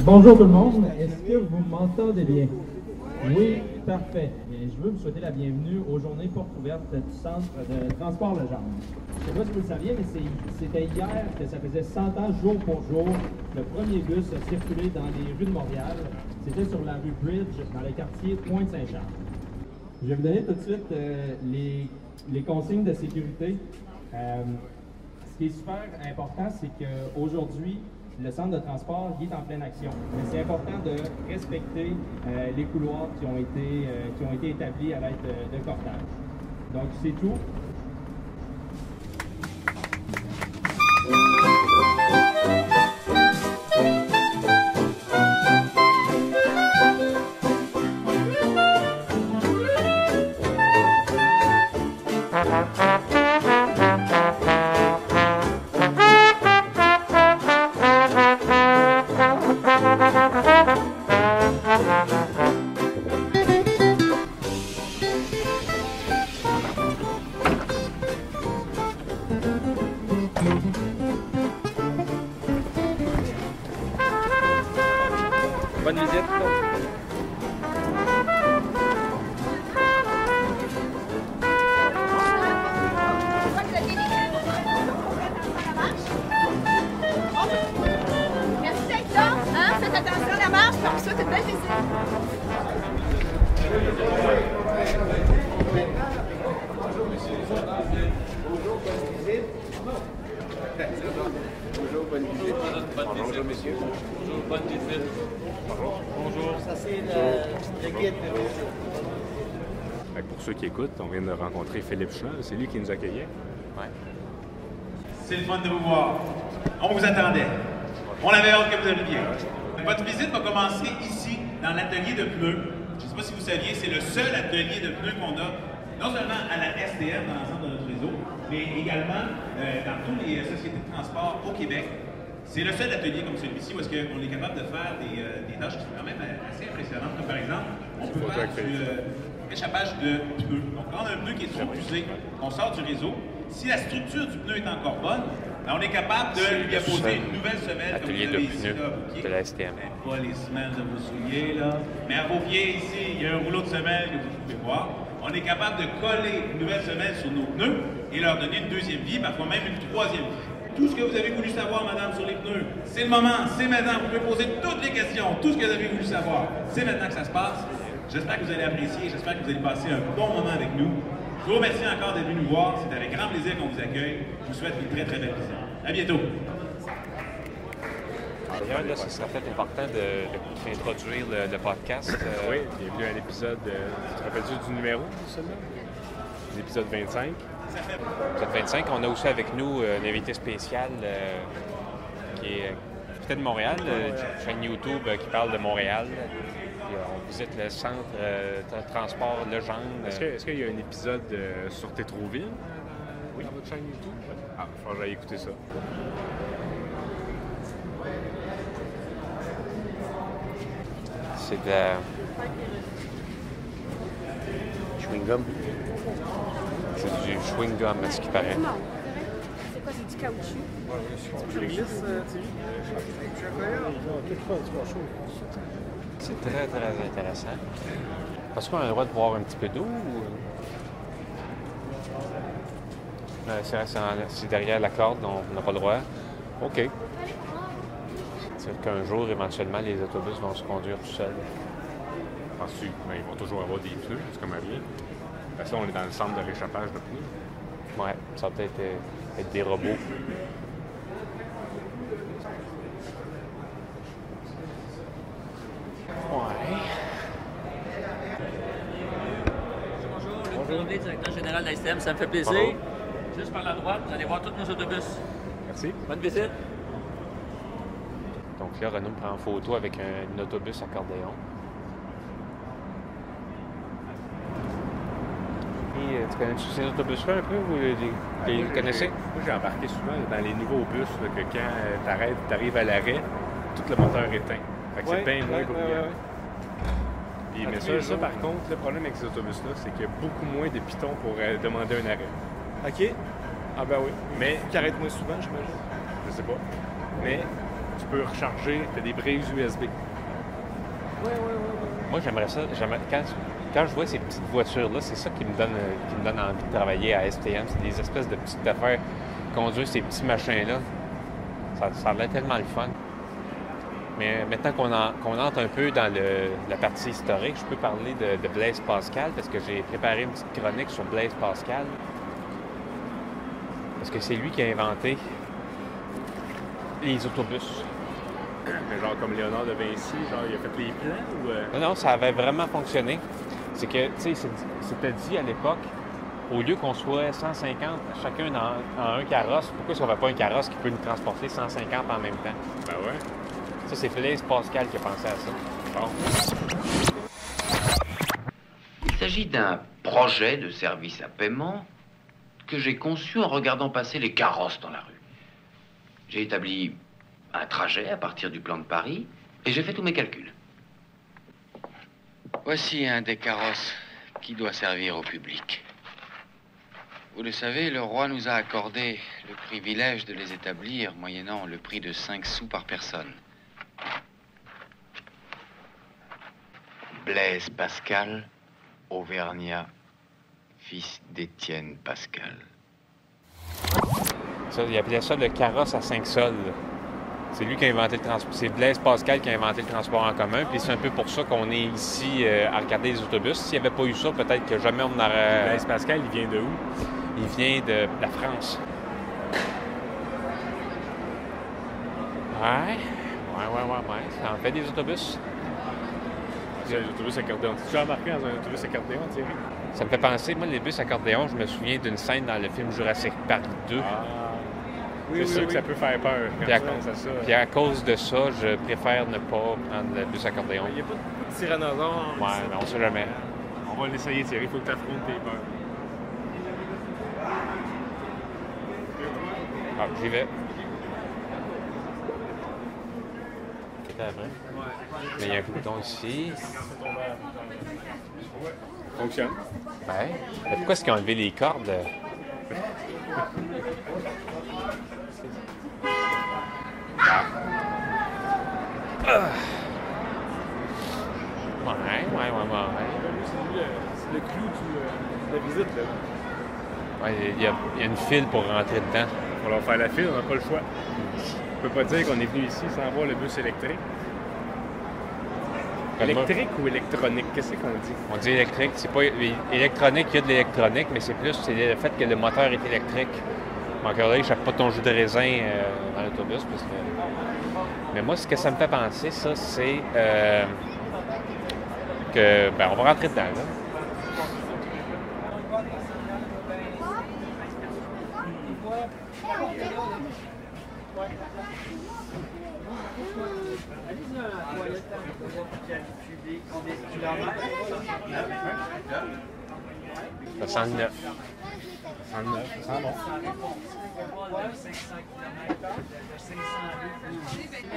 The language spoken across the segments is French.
Bonjour tout le monde, est-ce que vous m'entendez bien? Oui, parfait. Et je veux vous souhaiter la bienvenue aux journées portes ouvertes du Centre de transport Legendre. Je ne sais pas si vous le saviez, mais c'était hier que ça faisait 100 ans, jour pour jour, le premier bus a circulé dans les rues de Montréal. C'était sur la rue Bridge, dans le quartier Pointe-Saint-Charles. Je vais vous donner tout de suite les consignes de sécurité. Ce qui est super important, c'est qu'aujourd'hui, le centre de transport il est en pleine action. Mais c'est important de respecter les couloirs qui ont été établis à l'aide de cortège. Donc, c'est tout. Bonne visite. Merci d'être là. Hein? Faites attention à la marche, puis ça, c'est une belle visite. Bonjour, bonne visite. Bonjour, monsieur. Bonjour, bonne visite. Bonjour. Ça, c'est le guide de visite. Pour ceux qui écoutent, on vient de rencontrer Philippe Chenal, c'est lui qui nous accueillait. Ouais. C'est le fun de vous voir. On vous attendait. On avait hâte que vous arriviez. Votre visite va commencer ici, dans l'atelier de pneus. Je ne sais pas si vous saviez, c'est le seul atelier de pneus qu'on a, non seulement à la STM, dans l'ensemble de notre réseau, mais également dans toutes les sociétés de transport au Québec. C'est le seul atelier comme celui-ci où est-ce qu'on est capable de faire des tâches qui sont quand même assez impressionnantes. Comme par exemple, on peut faire du échappage de pneus. Donc quand on a un pneu qui est trop usé, on sort du réseau. Si la structure du pneu est encore bonne, on est capable de lui apposer une nouvelle semelle. Atelier de pneus de la STM. Pas les semelles de vos souliers, là. Mais à vos pieds, ici, il y a un rouleau de semelles que vous pouvez voir. On est capable de coller une nouvelle semelle sur nos pneus et leur donner une deuxième vie, parfois même une troisième vie. Tout ce que vous avez voulu savoir, madame, sur les pneus, c'est le moment, c'est maintenant. Vous pouvez poser toutes les questions, tout ce que vous avez voulu savoir. C'est maintenant que ça se passe. J'espère que vous allez apprécier, j'espère que vous allez passer un bon moment avec nous. Je vous remercie encore d'être venu nous voir. C'est avec grand plaisir qu'on vous accueille. Je vous souhaite une très, très belle visite. À bientôt. D'ailleurs, là, ce serait peut-être important d'introduire le podcast. Oui, bienvenue à l'épisode, tu te rappelles-tu du numéro seulement? L'épisode 25. L'épisode 25, on a aussi avec nous un invité spécial qui est de Montréal, une chaîne YouTube qui parle de Montréal. Et on visite le centre de transport Legendre. Est-ce qu'il y a un épisode sur Tétroville dans votre chaîne YouTube? Ah, il faut que j'aille écouter ça. C'est de la chewing-gum. C'est du chewing-gum, à ce qui paraît. Non. C'est quoi, c'est du caoutchouc? Tu glisses, C'est très, très intéressant. Est-ce qu'on a le droit de boire un petit peu d'eau ou... c'est vrai, c'est derrière la corde, on n'a pas le droit. OK. C'est qu'un jour, éventuellement, les autobus vont se conduire tout seuls. Penses-tu? Mais ils vont toujours avoir des pneus, c'est comme à rien. Parce que là, on est dans le centre de réchappage de pneus. Ouais, ça va peut-être être des robots. Ouais. Bonjour, Luc Tremblay, directeur général de la STM, ça me fait plaisir. Bonjour. Juste par la droite, vous allez voir tous nos autobus. Merci. Bonne visite. Donc là, Renaud me prend en photo avec un autobus accordéon. Et tu connais-tu ces autobus-là un peu? Vous les connaissez? Moi, j'ai embarqué souvent dans les nouveaux bus là, que quand tu arrives à l'arrêt, tout le moteur est éteint. Fait que c'est bien moins bruyant. Puis, mais ça, par contre, le problème avec ces autobus-là, c'est qu'il y a beaucoup moins de pitons pour demander un arrêt. OK. Ah ben oui. Mais qui arrête moins souvent, j'imagine. je sais pas. Mais tu tu peux recharger, tu as des prises USB. Moi, j'aimerais ça. Quand je vois ces petites voitures-là, c'est ça qui me donne envie de travailler à STM. C'est des espèces de petites affaires, conduire ces petits machins-là. Ça a l'air tellement le fun. Mais maintenant qu'on entre un peu dans la partie historique, je peux parler de Blaise Pascal parce que j'ai préparé une petite chronique sur Blaise Pascal. Parce que c'est lui qui a inventé les autobus. Genre comme Léonard de Vinci, genre il a fait les plans ou... Non, ça avait vraiment fonctionné. C'est que, tu sais, c'était dit à l'époque, au lieu qu'on soit 150 chacun dans un carrosse, pourquoi on n'aurait pas un carrosse qui peut nous transporter 150 en même temps? Ben ouais. Ça, c'est Blaise Pascal qui a pensé à ça. Bon. Il s'agit d'un projet de service à paiement que j'ai conçu en regardant passer les carrosses dans la rue. J'ai établi un trajet à partir du plan de Paris et j'ai fait tous mes calculs. Voici un des carrosses qui doit servir au public. Vous le savez, le roi nous a accordé le privilège de les établir moyennant le prix de 5 sous par personne. Blaise Pascal, Auvergnat, fils d'Étienne Pascal. Ça, il appelait ça le carrosse à 5 sols. C'est lui qui a inventé le transport. C'est Blaise Pascal qui a inventé le transport en commun. Puis c'est un peu pour ça qu'on est ici à regarder les autobus. S'il n'y avait pas eu ça, peut-être que jamais on aurait... Blaise Pascal, il vient de où? Il vient de la France. Ouais. Ça en fait des autobus. C'est les autobus accordéon. Tu as remarqué dans un autobus accordéon, Thierry? Ça me fait penser, moi, les bus accordéon, je me souviens d'une scène dans le film Jurassic Park 2. C'est sûr que ça peut faire peur. Puis à cause de ça, je préfère ne pas prendre le bus accordéon. Il n'y a pas de tyrannosaure. Ouais, mais on sait jamais. On va l'essayer, Thierry. Il faut que tu affrontes tes peurs. Ah, j'y vais. Mais il y a un bouton ici. Fonctionne. Ouais. Mais pourquoi est-ce qu'ils ont enlevé les cordes? Ouais. C'est le clou de la visite, là. Ouais, il y a une file pour rentrer dedans. On va leur faire la file, on n'a pas le choix. On peut pas dire qu'on est venu ici sans voir le bus électrique. Électrique ou électronique? Qu'est-ce qu'on dit? On dit électrique. C'est pas électronique, il y a de l'électronique, mais c'est le fait que le moteur est électrique. Encore là, il n'échappe pas ton jus de raisin dans l'autobus. Parce que... Mais moi, ce que ça me fait penser, ça, c'est que... Ben, on va rentrer dedans, là. Ça sent le neuf. Ça sent bon.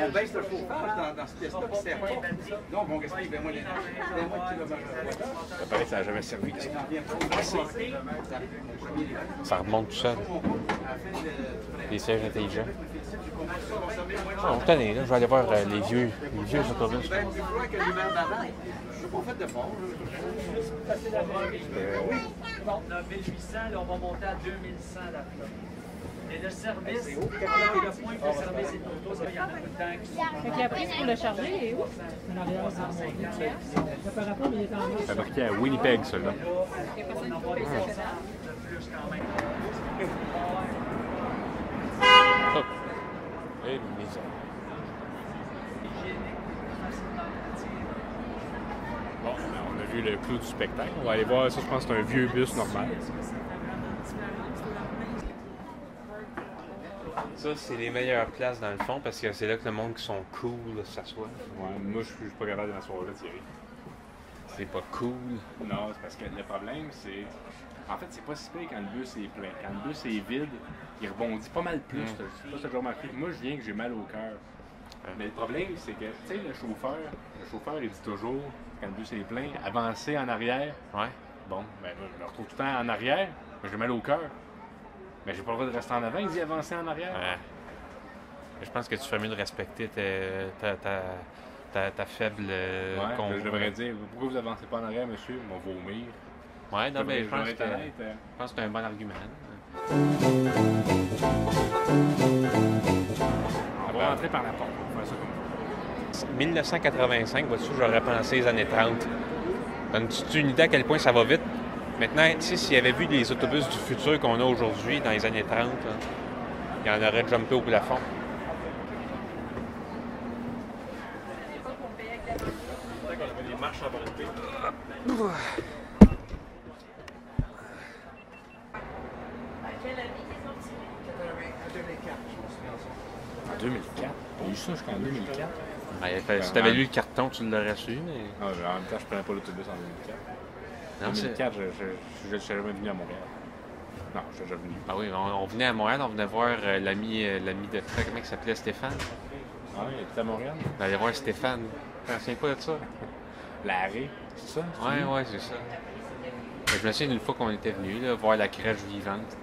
On baisse le chauffage dans ce test-là, puis c'est pas. Donc, on gaspille 20 mois de kilomètres. Ça paraît que ça n'a jamais servi. Ça remonte tout seul. Les sièges intelligents. Ah, on tenez, là, je vais aller voir les vieux autobus. On fait de fort. On a 1800, là, on va monter à 2100 d'après. Et le service, le point de service est autour, il y en a tout le temps qui sont... Fait que la prise pour le charger est où? En arrière, ça par rapport, mais il est en main. C'est marqué à Winnipeg, celui-là. Il y a personne qui peut payer ça. Et misère. Bon, on a vu le clou du spectacle. On va aller voir ça, je pense que c'est un vieux bus normal. Ça, c'est les meilleures places dans le fond parce que c'est là que le monde qui sont cool s'assoit. Ouais, moi, je suis pas capable de m'asseoir là, Thierry. C'est pas cool. Non, c'est parce que le problème, c'est... En fait, c'est pas si pire quand le bus est plein. Quand le bus est vide, il rebondit pas mal plus. Je sais pas si tu as remarqué. Moi, je viens que j'ai mal au cœur. Mais le problème, c'est que, tu sais, le chauffeur, il dit toujours, quand le bus est plein, avancer en arrière. Ouais. Bon, ben moi, je me retrouve tout le temps en arrière, mais j'ai mal au cœur. Mais j'ai pas le droit de rester en avant, il dit avancer en arrière. Ouais. Je pense que tu ferais mieux de respecter ta faible je devrais dire, pourquoi vous avancez pas en arrière, monsieur? On va vomir. Ouais, non, mais je pense que c'est un bon argument. On va rentrer par la porte. On va faire ça comme ça. 1985, vois-tu, j'aurais pensé les années 30. Donnes-tu une idée à quel point ça va vite? Maintenant, tu sais, s'il y avait vu les autobus du futur qu'on a aujourd'hui dans les années 30, là, il y en aurait jumpé au plafond. Les marches à volonté. En 2004? J'ai eu ça jusqu'en 2004. Si tu avais lu le carton, tu l'aurais su, mais... Ah, en même temps, je prenais pas l'autobus en 2004. En 2004, je suis jamais venu à Montréal. Non, je suis déjà venu. Ah oui, on venait à Montréal, on venait voir l'ami de Fred, comment il s'appelait, Stéphane? Ah oui, il était à Montréal? On allait voir Stéphane. Tu te souviens pas de ça? L'arrêt, c'est ça? Ouais, c'est ça. Je me souviens d'une fois qu'on était venu voir la crèche vivante.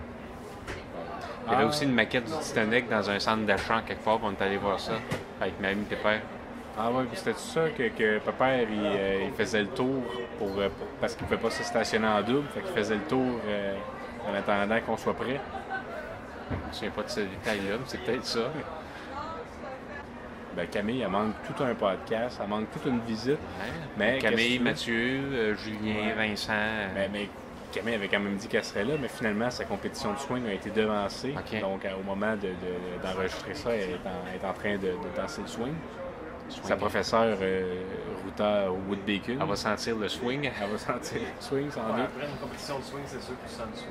Il y avait aussi une maquette du Titanic dans un centre d'achat quelque part, on est allé voir ça avec ma amie Pépère. Ah oui, c'était ça que Pépère il faisait le tour parce qu'il ne pouvait pas se stationner en double, fait qu'il faisait le tour en attendant qu'on soit prêt. Je me souviens pas de ce détail-là, mais c'est peut-être ça. Ben Camille, elle manque tout un podcast, elle manque toute une visite. Ouais. Mais Camille, Mathieu, Julien, Vincent. Mais Camille avait quand même dit qu'elle serait là, mais finalement, sa compétition de swing a été devancée. Okay. Donc, au moment d'enregistrer ça, elle est en train de danser le swing. Sa professeure, Ruta Woodbacon. Elle va sentir le swing. Elle va sentir le swing, sans doute. Après une compétition de swing, c'est sûr que tu sens le swing.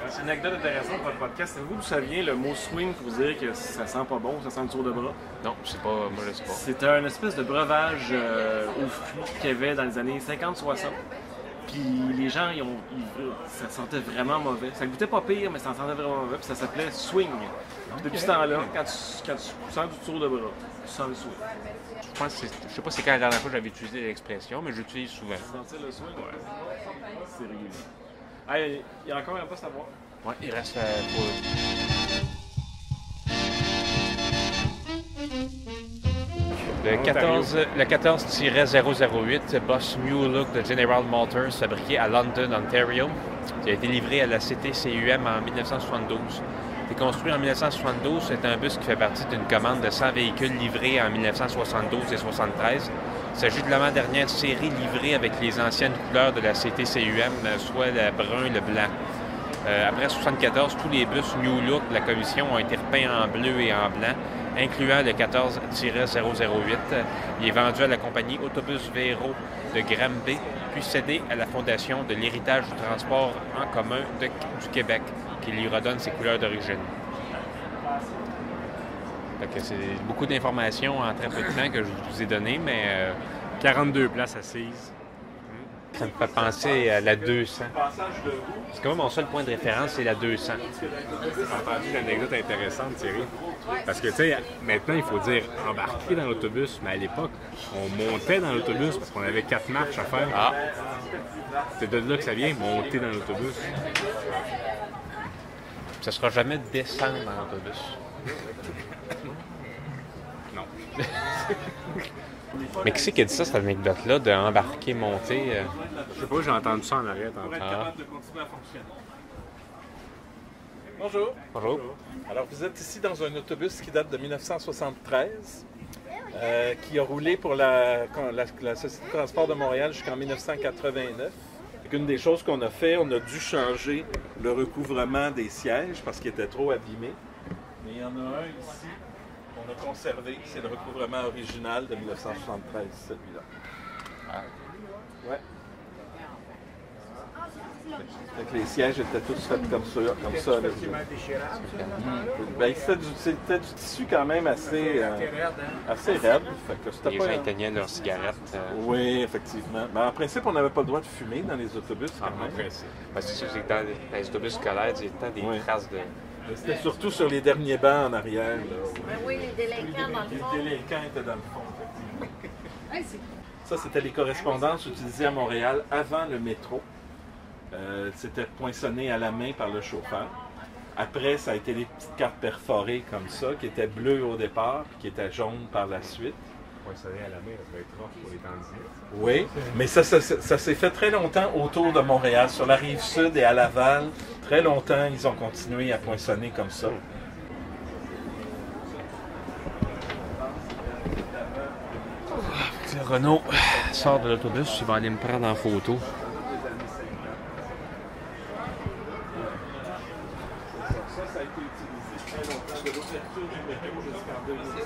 C'est une anecdote intéressante pour votre podcast. Savez-vous d'où ça vient, le mot swing, pour vous dire que ça sent pas bon, ça sent le tour de bras? Non, c'est pas, moi je sais pas. C'était un espèce de breuvage aux fruits qu'il y avait dans les années 50-60. Puis les gens, ça sentait vraiment mauvais. Ça goûtait pas pire, mais ça sentait vraiment mauvais. Puis ça s'appelait swing. Puis depuis ce temps-là, quand tu sens du tour de bras, tu sens le swing. Je sais pas c'est quand la dernière fois que j'avais utilisé l'expression, mais j'utilise souvent. Sentir le swing? Ouais. C'est régulier. Hey, il y a encore un poste à voir. Ouais, il reste pour... Le 14-008 Boss New Look de General Motors, fabriqué à London, Ontario, qui a été livré à la CTCUM en 1972. Il a été construit en 1972. C'est un bus qui fait partie d'une commande de 100 véhicules livrés en 1972 et 1973. Il s'agit de l'avant-dernière série livrée avec les anciennes couleurs de la CTCUM, soit le brun et le blanc. Après 1974, tous les bus New Look de la commission ont été repeints en bleu et en blanc, incluant le 14-008. Il est vendu à la compagnie Autobus Véro de Granby, puis cédé à la Fondation de l'héritage du transport en commun du Québec, qui lui redonne ses couleurs d'origine. C'est beaucoup d'informations en très peu de temps que je vous ai donné, mais 42 places assises. Ça me fait penser à la 200. Parce que moi, mon seul point de référence, c'est la 200. J'ai entendu une anecdote intéressante, Thierry. Parce que, tu sais, maintenant, il faut dire embarquer dans l'autobus, mais à l'époque, on montait dans l'autobus parce qu'on avait 4 marches à faire. Ah! C'est de là que ça vient, monter dans l'autobus. Ça sera jamais descendre dans l'autobus. Non. Mais qui c'est qui a dit ça, cette anecdote-là, d'embarquer, monter? Je sais pas, j'ai entendu ça en arrêt. Bonjour. Bonjour. Alors, vous êtes ici dans un autobus qui date de 1973, qui a roulé pour la Société de transport de Montréal jusqu'en 1989. Une des choses qu'on a fait, on a dû changer le recouvrement des sièges parce qu'il était trop abîmé. Mais il y en a un ici qu'on a conservé, c'est le recouvrement original de 1973, celui-là. Ah. Ouais. Fait que les sièges étaient tous faits comme ça avec eux. Ben, c'était du tissu quand même assez raide. Fait que les gens éteignaient leurs cigarettes. Oui, effectivement. Mais en principe, on n'avait pas le droit de fumer dans les autobus quand même. C'est sûr que dans les autobus scolaires, il y a des traces de... C'était surtout sur les derniers bancs en arrière. Là. Oui, les délinquants dans le fond. Les délinquants étaient dans le fond, effectivement. Ça, c'était les correspondances utilisées à Montréal avant le métro. C'était poinçonné à la main par le chauffeur. Après, ça a été des petites cartes perforées comme ça, qui étaient bleues au départ, puis qui étaient jaunes par la suite. Oui, ça vient à la main, ça va être rough pour les tandinettes. Oui, mais ça s'est fait très longtemps autour de Montréal, sur la rive sud et à Laval. Très longtemps, ils ont continué à poinçonner comme ça. Renaud sort de l'autobus, il va aller me prendre en photo. Ça a été utilisé très longtemps, de l'ouverture du métro jusqu'en 2007.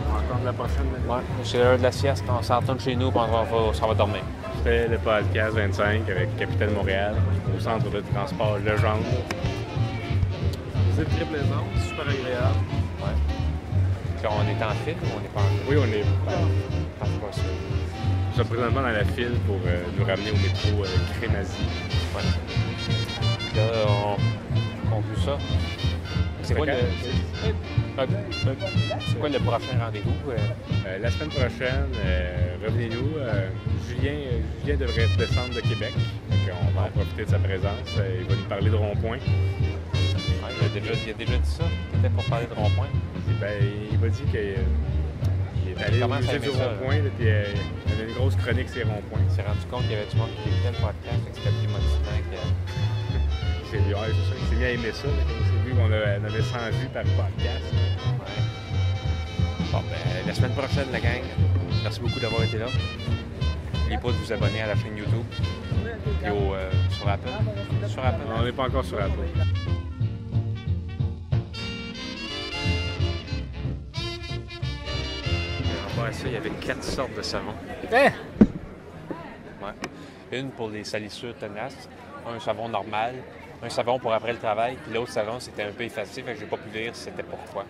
Encore de la prochaine. Ouais, c'est l'heure de la sieste, on s'en retourne chez nous, puis on s'en va dormir. C'était le podcast 25 avec Capitaine Montréal au centre de transport Legendre. C'est très plaisant, super agréable. Ouais. Puis on est en file ou on n'est pas en file? Oui, on est pas sûr. Nous sommes présentement dans la file pour nous ramener au métro Crémazie. Ouais. Là, on conclut ça. C'est quoi le prochain rendez-vous? La semaine prochaine, revenez-nous. Julien devrait descendre de Québec. Donc, on va en profiter de sa présence. Il va nous parler de rond-point. Ouais, il a déjà dit ça. C'était pour parler de rond-point. Il m'a dit qu'il est allé au musée du rond-point. Puis il a une grosse chronique sur les ronds-points. Il s'est rendu compte qu'il y avait du monde qui écoutait le podcast. Que c'était plus motivant que... Il s'est mis à aimer ça. C'est vu qu'on avait 100 vues par podcast. Ouais. Bon, la semaine prochaine, la gang. Merci beaucoup d'avoir été là. N'oubliez pas de vous abonner à la chaîne YouTube. Et sur Apple. Sur Apple. Non, on n'est pas encore sur Apple. Avant ça, il y avait 4 sortes de savons. Hein? Ouais. Une pour les salissures tenaces, un savon normal, un savon pour après le travail, puis l'autre savon, c'était un peu effacé, fait que j'ai pas pu lire c'était pourquoi.